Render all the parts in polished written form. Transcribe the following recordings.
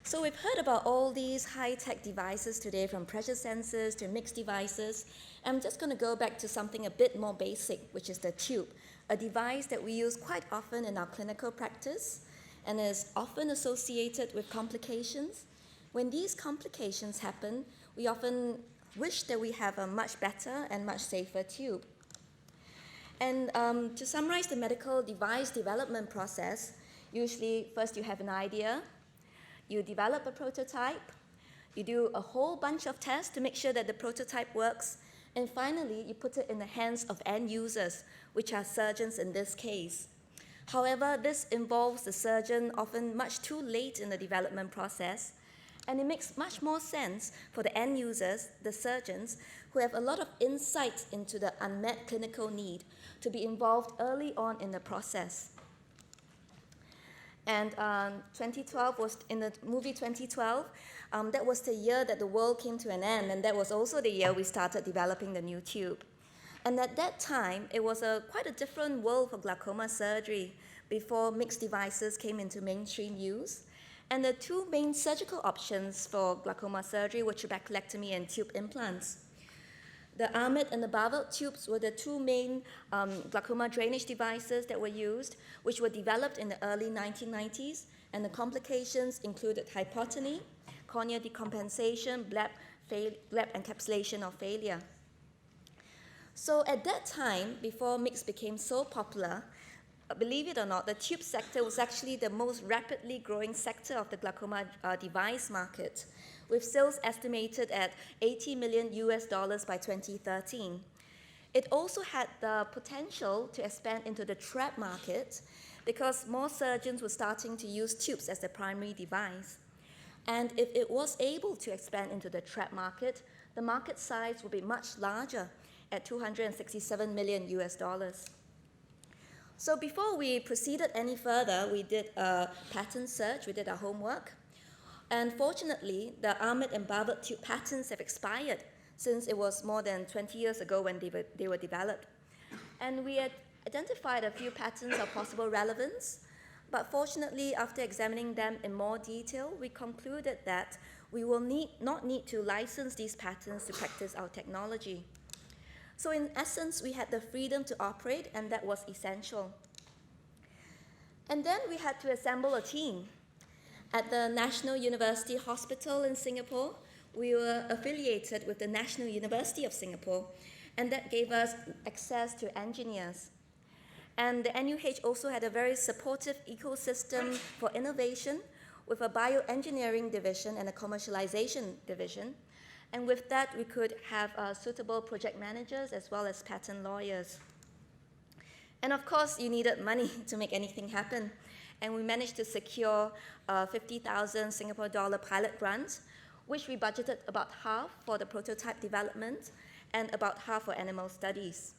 So we've heard about all these high-tech devices today, from pressure sensors to mixed devices. I'm just going to go back to something a bit more basic, which is the tube, a device that we use quite often in our clinical practice and is often associated with complications. When these complications happen, we often wish that we have a much better and much safer tube. And to summarize the medical device development process, usually first you have an idea, you develop a prototype, you do a whole bunch of tests to make sure that the prototype works, and finally you put it in the hands of end users, which are surgeons in this case. However, this involves the surgeon often much too late in the development process, and it makes much more sense for the end users, the surgeons, who have a lot of insight into the unmet clinical need, to be involved early on in the process. And 2012 was, in the movie 2012, that was the year that the world came to an end, and that was also the year we started developing the new tube. And at that time, it was quite a different world for glaucoma surgery before mixed devices came into mainstream use. And the two main surgical options for glaucoma surgery were trabeculectomy and tube implants. The Armid and the Barvelt tubes were the two main glaucoma drainage devices that were used, which were developed in the early 1990s, and the complications included hypotony, cornea decompensation, bleb encapsulation or failure. So at that time, before mix became so popular, believe it or not, the tube sector was actually the most rapidly growing sector of the glaucoma device market, with sales estimated at $80 million by 2013. It also had the potential to expand into the trap market because more surgeons were starting to use tubes as the primary device. And if it was able to expand into the trap market, the market size would be much larger at $267 million. So before we proceeded any further, we did a patent search, we did our homework. And fortunately, the Armid and Barvelt tube patents have expired since it was more than 20 years ago when they were developed. And we had identified a few patents of possible relevance, but fortunately, after examining them in more detail, we concluded that we will not need to license these patents to practice our technology. So in essence, we had the freedom to operate, and that was essential. And then we had to assemble a team. At the National University Hospital in Singapore, we were affiliated with the National University of Singapore, and that gave us access to engineers. And the NUH also had a very supportive ecosystem for innovation with a bioengineering division and a commercialization division. And with that, we could have suitable project managers as well as patent lawyers. And of course, you needed money to make anything happen. And we managed to secure 50,000 Singapore dollar pilot grant, which we budgeted about half for the prototype development and about half for animal studies.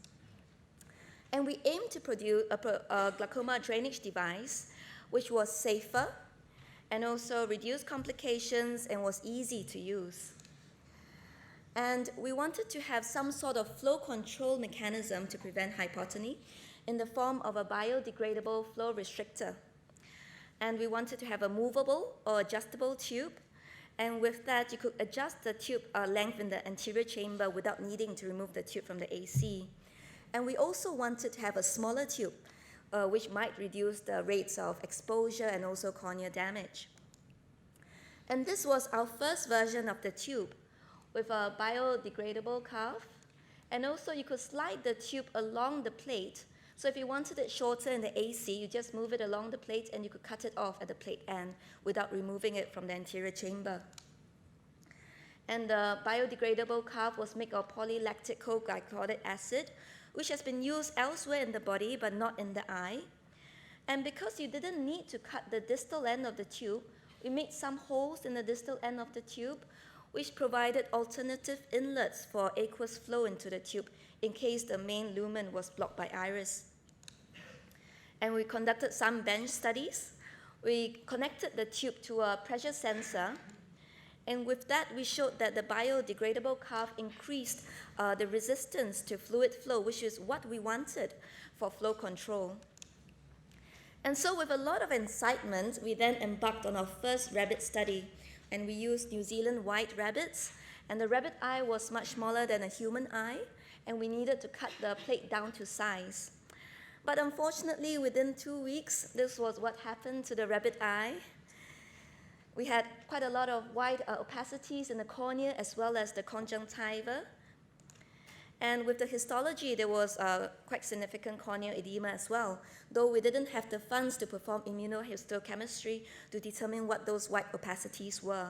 And we aimed to produce a glaucoma drainage device which was safer and also reduced complications and was easy to use. And we wanted to have some sort of flow control mechanism to prevent hypotony in the form of a biodegradable flow restrictor. And we wanted to have a movable or adjustable tube. And with that, you could adjust the tube length in the anterior chamber without needing to remove the tube from the AC. And we also wanted to have a smaller tube, which might reduce the rates of exposure and also cornea damage. And this was our first version of the tube, with a biodegradable cuff. And also you could slide the tube along the plate. So if you wanted it shorter in the AC, you just move it along the plate and you could cut it off at the plate end without removing it from the anterior chamber. And the biodegradable cuff was made of polylactic co-glycolic acid, which has been used elsewhere in the body but not in the eye. And because you didn't need to cut the distal end of the tube, we made some holes in the distal end of the tube, which provided alternative inlets for aqueous flow into the tube in case the main lumen was blocked by iris. And we conducted some bench studies. We connected the tube to a pressure sensor, and with that we showed that the biodegradable cuff increased the resistance to fluid flow, which is what we wanted for flow control. And so with a lot of excitement, we then embarked on our first rabbit study, and we used New Zealand white rabbits, and the rabbit eye was much smaller than a human eye, and we needed to cut the plate down to size. But unfortunately, within 2 weeks, this was what happened to the rabbit eye. We had quite a lot of white opacities in the cornea as well as the conjunctiva. And with the histology, there was quite significant corneal edema as well, though we didn't have the funds to perform immunohistochemistry to determine what those white opacities were.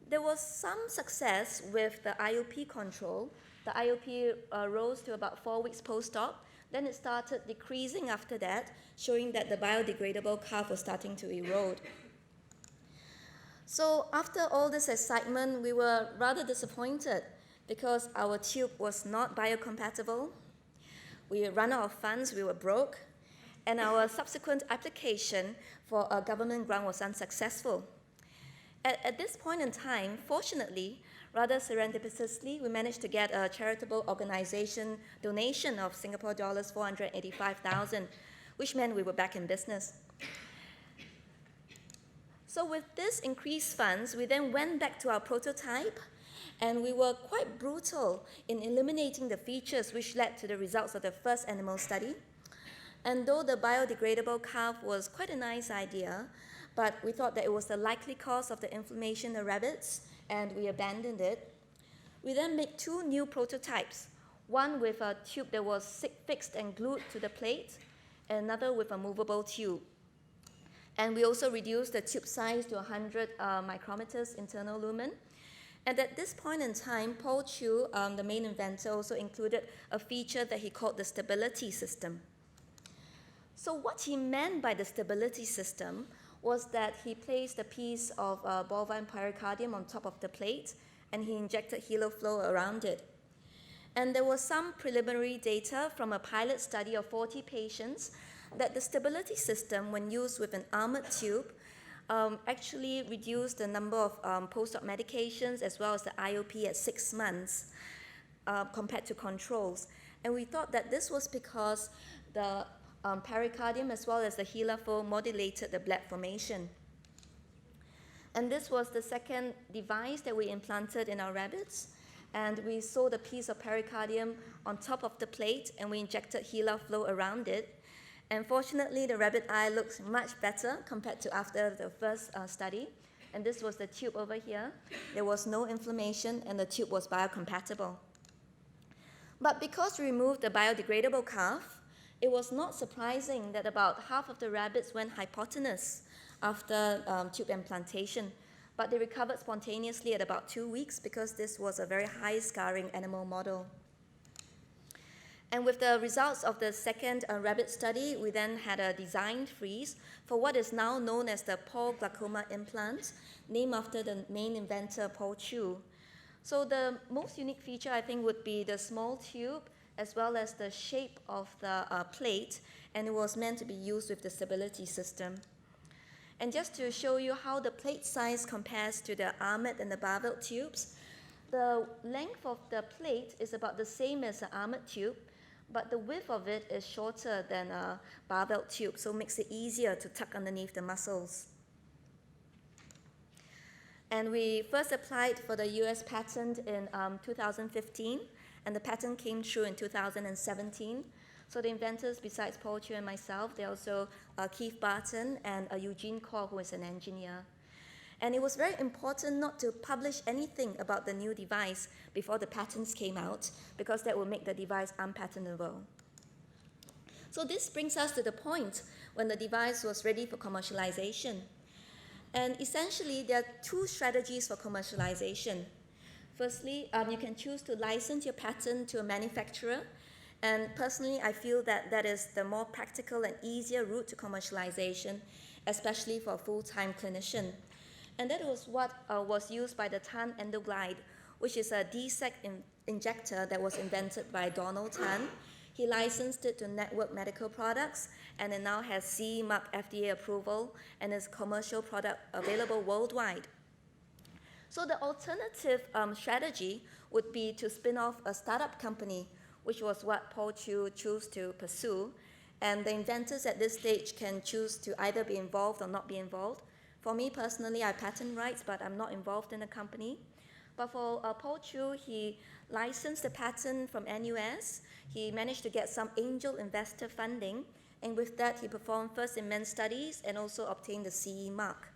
There was some success with the IOP control. The IOP rose to about 4 weeks post-op. Then it started decreasing after that, showing that the biodegradable calf was starting to erode. So after all this excitement, we were rather disappointed because our tube was not biocompatible. We ran out of funds, we were broke, and our subsequent application for a government grant was unsuccessful. At this point in time, fortunately, rather serendipitously, we managed to get a charitable organization donation of Singapore dollars 485,000, which meant we were back in business. So with this increased funds, we then went back to our prototype, and we were quite brutal in eliminating the features which led to the results of the first animal study. And though the biodegradable calf was quite a nice idea, but we thought that it was the likely cause of the inflammation in the rabbits, and we abandoned it. We then made 2 new prototypes, one with a tube that was fixed and glued to the plate, and another with a movable tube. And we also reduced the tube size to 100 micrometers internal lumen. And at this point in time, Paul Chu, the main inventor, also included a feature that he called the stability system. So what he meant by the stability system was that he placed a piece of bovine pericardium on top of the plate, and he injected HeloFlow around it. And there was some preliminary data from a pilot study of 40 patients that the stability system, when used with an armored tube, actually reduced the number of post-op medications as well as the IOP at 6 months compared to controls. And we thought that this was because the pericardium as well as the HeloFlow modulated the blood formation. And this was the second device that we implanted in our rabbits. And we sewed a piece of pericardium on top of the plate, and we injected HeloFlow around it. And fortunately, the rabbit eye looks much better compared to after the first study. And this was the tube over here. There was no inflammation, and the tube was biocompatible. But because we removed the biodegradable calf, it was not surprising that about half of the rabbits went hypotenuse after tube implantation. But they recovered spontaneously at about 2 weeks because this was a very high scarring animal model. And with the results of the second rabbit study, we then had a design freeze for what is now known as the Paul glaucoma implant, named after the main inventor, Paul Chu. So the most unique feature, I think, would be the small tube as well as the shape of the plate, and it was meant to be used with the stability system. And just to show you how the plate size compares to the armored and the barbelled tubes, the length of the plate is about the same as the armored tube, but the width of it is shorter than a barbelled tube, so it makes it easier to tuck underneath the muscles. And we first applied for the US patent in 2015, and the patent came through in 2017. So the inventors, besides Paul Chu and myself, they're also Keith Barton and Eugene Kaur, who is an engineer. And it was very important not to publish anything about the new device before the patents came out, because that would make the device unpatentable. So this brings us to the point when the device was ready for commercialization. And essentially, there are 2 strategies for commercialization. Firstly, you can choose to license your patent to a manufacturer. And personally, I feel that that is the more practical and easier route to commercialization, especially for a full-time clinician. And that was what was used by the Tan Endoglide, which is a DSEC injector that was invented by Donald Tan. He licensed it to Network Medical Products, and it now has CE Mark FDA approval and is a commercial product available worldwide. So the alternative strategy would be to spin off a startup company, which was what Paul Chu chose to pursue. And the inventors at this stage can choose to either be involved or not be involved. For me personally, I have patent rights, but I'm not involved in the company. But for Paul Chu, he licensed the patent from NUS. He managed to get some angel investor funding, and with that, he performed first-in-man studies and also obtained the CE mark.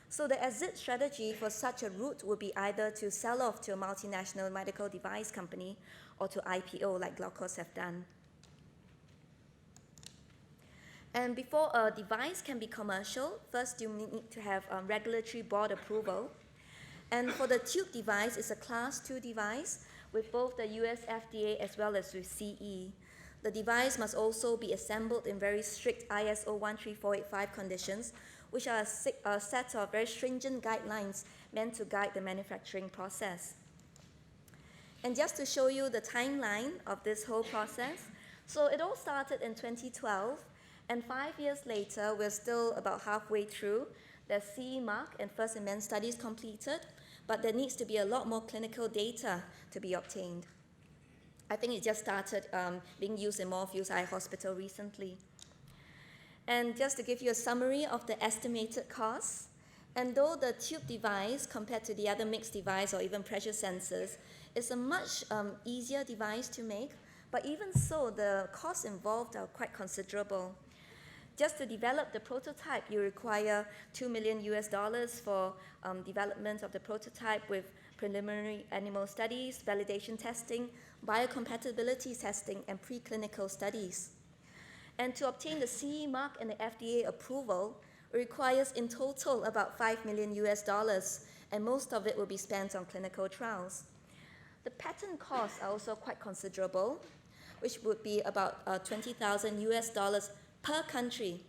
So the exit strategy for such a route would be either to sell off to a multinational medical device company or to IPO like Glaukos have done. And before a device can be commercial, first you need to have regulatory board approval. And for the tube device, it's a Class 2 device with both the US FDA as well as with CE. The device must also be assembled in very strict ISO 13485 conditions, which are a set of very stringent guidelines meant to guide the manufacturing process. And just to show you the timeline of this whole process, so it all started in 2012, and 5 years later, we're still about halfway through. The CE mark and first-in-man studies completed, but there needs to be a lot more clinical data to be obtained. I think it just started being used in Moorfields Eye Hospital recently. And just to give you a summary of the estimated costs, and though the tube device compared to the other mixed device or even pressure sensors is a much easier device to make, but even so, the costs involved are quite considerable. Just to develop the prototype, you require $2 million for development of the prototype with preliminary animal studies, validation testing, biocompatibility testing, and preclinical studies. And to obtain the CE mark and the FDA approval requires in total about $5 million, and most of it will be spent on clinical trials. The patent costs are also quite considerable, which would be about $20,000 per country.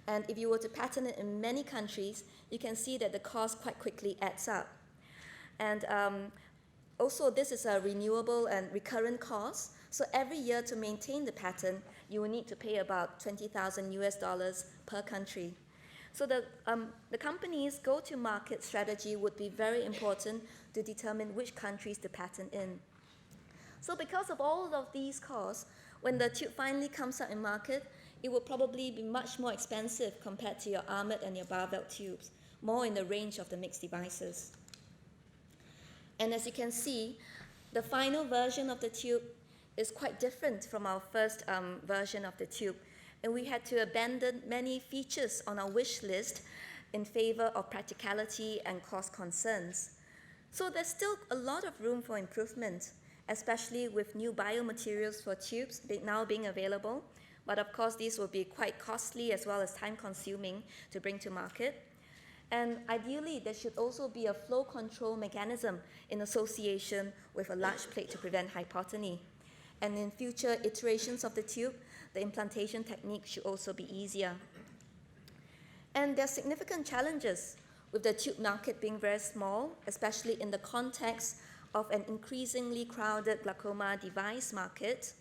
And if you were to patent it in many countries, you can see that the cost quite quickly adds up. And also, this is a renewable and recurrent cost. So every year to maintain the patent, you will need to pay about $20,000 per country. So the company's go-to-market strategy would be very important to determine which countries to patent in. So because of all of these costs, when the tube finally comes out in market, it will probably be much more expensive compared to your armored and your barbell tubes, more in the range of the mixed devices. And as you can see, the final version of the tube is quite different from our first version of the tube. And we had to abandon many features on our wish list in favor of practicality and cost concerns. So there's still a lot of room for improvement, especially with new biomaterials for tubes now being available. But of course, these will be quite costly as well as time-consuming to bring to market. And ideally, there should also be a flow control mechanism in association with a large plate to prevent hypotony. And in future iterations of the tube, the implantation technique should also be easier. And there are significant challenges with the tube market being very small, especially in the context of an increasingly crowded glaucoma device market.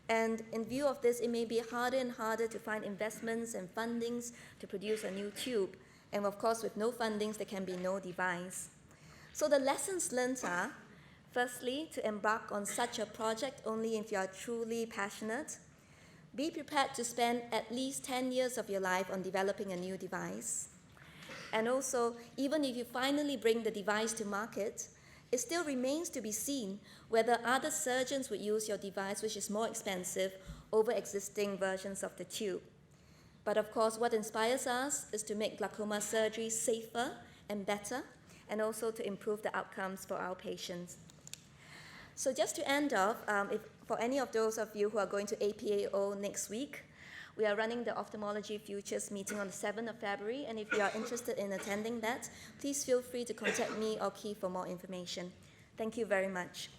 And in view of this, it may be harder and harder to find investments and fundings to produce a new tube. And of course, with no fundings, there can be no device. So the lessons learned are, firstly, to embark on such a project only if you are truly passionate. Be prepared to spend at least 10 years of your life on developing a new device. And also, even if you finally bring the device to market, it still remains to be seen whether other surgeons would use your device, which is more expensive, over existing versions of the tube. But of course, what inspires us is to make glaucoma surgery safer and better, and also to improve the outcomes for our patients. So just to end off, for any of those of you who are going to APAO next week, we are running the Ophthalmology Futures meeting on the 7th of February, and if you are interested in attending that, please feel free to contact me or Keith for more information. Thank you very much.